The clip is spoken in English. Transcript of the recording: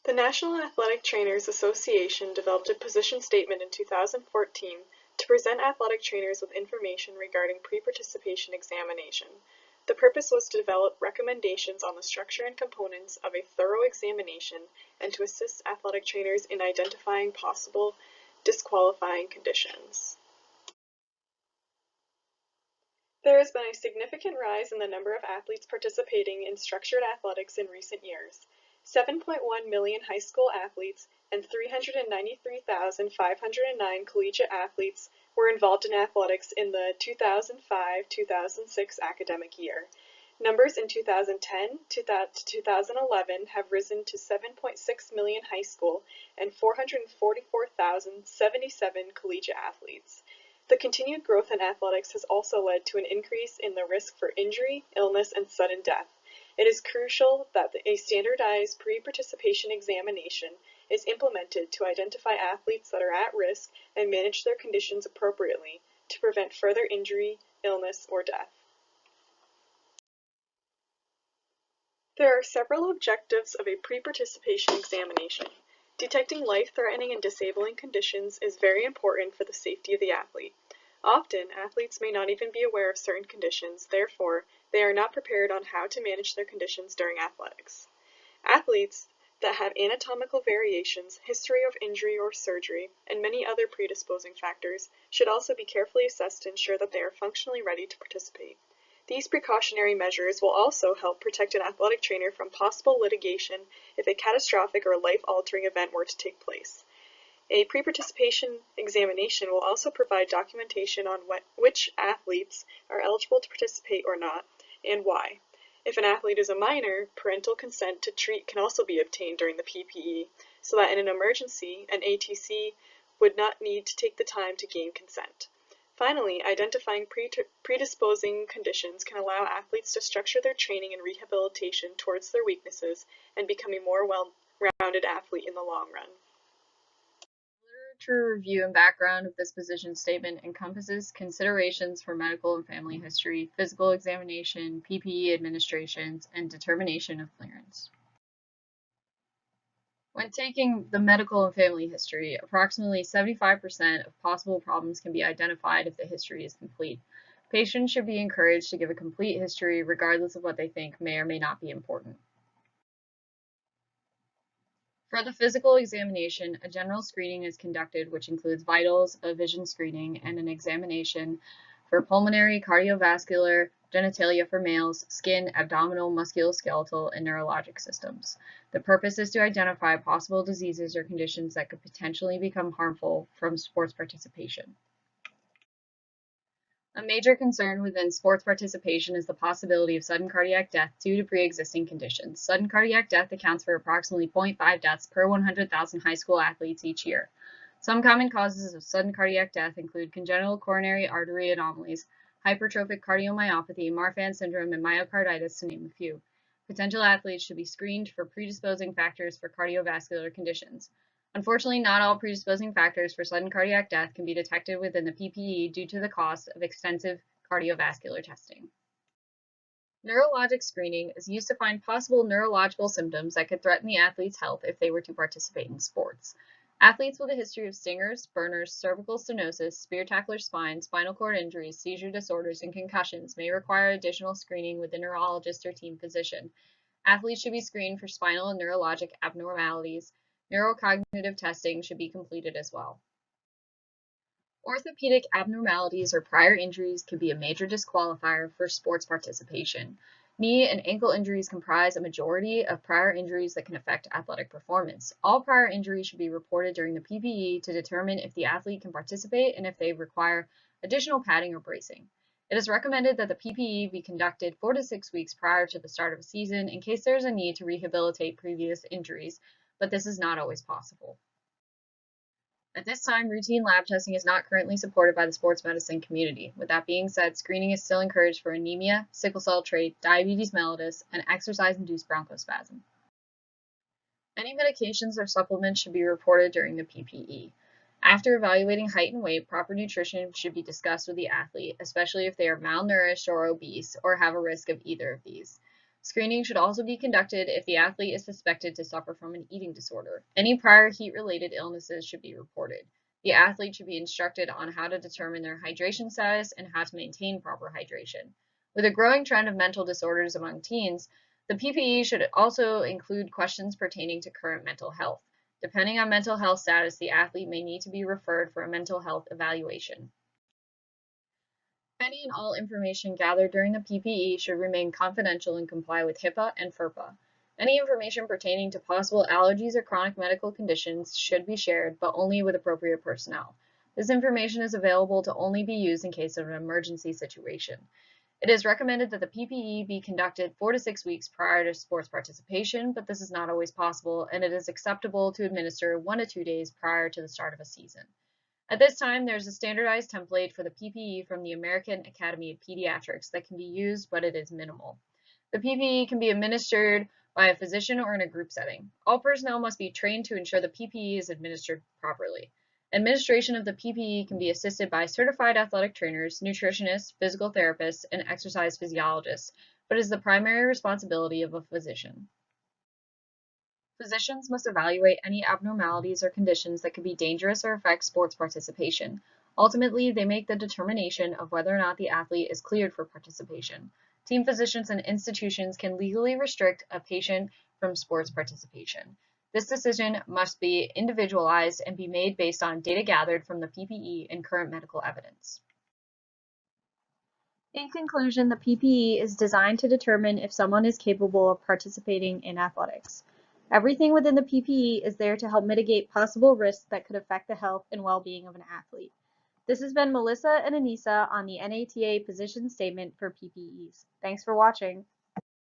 The National Athletic Trainers Association developed a position statement in 2014 to present athletic trainers with information regarding pre-participation examination. The purpose was to develop recommendations on the structure and components of a thorough examination and to assist athletic trainers in identifying possible disqualifying conditions. There has been a significant rise in the number of athletes participating in structured athletics in recent years. 7.1 million high school athletes and 393,509 collegiate athletes were involved in athletics in the 2005-2006 academic year. Numbers in 2010 to 2011 have risen to 7.6 million high school and 444,077 collegiate athletes. The continued growth in athletics has also led to an increase in the risk for injury, illness, and sudden death. It is crucial that a standardized pre-participation examination is implemented to identify athletes that are at risk and manage their conditions appropriately to prevent further injury, illness, or death. There are several objectives of a pre-participation examination. Detecting life-threatening and disabling conditions is very important for the safety of the athlete. Often, athletes may not even be aware of certain conditions, therefore, they are not prepared on how to manage their conditions during athletics. Athletes that have anatomical variations, history of injury or surgery, and many other predisposing factors should also be carefully assessed to ensure that they are functionally ready to participate. These precautionary measures will also help protect an athletic trainer from possible litigation if a catastrophic or life-altering event were to take place. A pre-participation examination will also provide documentation on which athletes are eligible to participate or not, and why. If an athlete is a minor, parental consent to treat can also be obtained during the PPE, so that in an emergency, an ATC would not need to take the time to gain consent. Finally, identifying predisposing conditions can allow athletes to structure their training and rehabilitation towards their weaknesses and become a more well-rounded athlete in the long run. Literature review and background of this position statement encompasses considerations for medical and family history, physical examination, PPE administrations, and determination of clearance. When taking the medical and family history, approximately 75% of possible problems can be identified if the history is complete. Patients should be encouraged to give a complete history regardless of what they think may or may not be important. For the physical examination, a general screening is conducted which includes vitals, a vision screening, and an examination for pulmonary, cardiovascular, genitalia for males, skin, abdominal, musculoskeletal, and neurologic systems. The purpose is to identify possible diseases or conditions that could potentially become harmful from sports participation. A major concern within sports participation is the possibility of sudden cardiac death due to pre-existing conditions. Sudden cardiac death accounts for approximately 0.5 deaths per 100,000 high school athletes each year. Some common causes of sudden cardiac death include congenital coronary artery anomalies, hypertrophic cardiomyopathy, Marfan syndrome, and myocarditis, to name a few. Potential athletes should be screened for predisposing factors for cardiovascular conditions. Unfortunately, not all predisposing factors for sudden cardiac death can be detected within the PPE due to the cost of extensive cardiovascular testing. Neurologic screening is used to find possible neurological symptoms that could threaten the athlete's health if they were to participate in sports. Athletes with a history of stingers, burners, cervical stenosis, spear-tackler spine, spinal cord injuries, seizure disorders, and concussions may require additional screening with a neurologist or team physician. Athletes should be screened for spinal and neurologic abnormalities. Neurocognitive testing should be completed as well. Orthopedic abnormalities or prior injuries can be a major disqualifier for sports participation. Knee and ankle injuries comprise a majority of prior injuries that can affect athletic performance. All prior injuries should be reported during the PPE to determine if the athlete can participate and if they require additional padding or bracing. It is recommended that the PPE be conducted 4 to 6 weeks prior to the start of a season in case there is a need to rehabilitate previous injuries, but this is not always possible. At this time, routine lab testing is not currently supported by the sports medicine community. With that being said, screening is still encouraged for anemia, sickle cell trait, diabetes mellitus, and exercise-induced bronchospasm. Any medications or supplements should be reported during the PPE. After evaluating height and weight, proper nutrition should be discussed with the athlete, especially if they are malnourished or obese or have a risk of either of these. Screening should also be conducted if the athlete is suspected to suffer from an eating disorder. Any prior heat-related illnesses should be reported. The athlete should be instructed on how to determine their hydration status and how to maintain proper hydration. With a growing trend of mental disorders among teens, the PPE should also include questions pertaining to current mental health. Depending on mental health status, the athlete may need to be referred for a mental health evaluation. Any and all information gathered during the PPE should remain confidential and comply with HIPAA and FERPA. Any information pertaining to possible allergies or chronic medical conditions should be shared, but only with appropriate personnel. This information is available to only be used in case of an emergency situation. It is recommended that the PPE be conducted 4 to 6 weeks prior to sports participation, but this is not always possible, and it is acceptable to administer 1 to 2 days prior to the start of a season. At this time, there's a standardized template for the PPE from the American Academy of Pediatrics that can be used, but it is minimal. The PPE can be administered by a physician or in a group setting. All personnel must be trained to ensure the PPE is administered properly. Administration of the PPE can be assisted by certified athletic trainers, nutritionists, physical therapists, and exercise physiologists, but is the primary responsibility of a physician. Physicians must evaluate any abnormalities or conditions that could be dangerous or affect sports participation. Ultimately, they make the determination of whether or not the athlete is cleared for participation. Team physicians and institutions can legally restrict a patient from sports participation. This decision must be individualized and be made based on data gathered from the PPE and current medical evidence. In conclusion, the PPE is designed to determine if someone is capable of participating in athletics. Everything within the PPE is there to help mitigate possible risks that could affect the health and well-being of an athlete. This has been Melissa and Anissa on the NATA Position Statement for PPEs. Thanks for watching.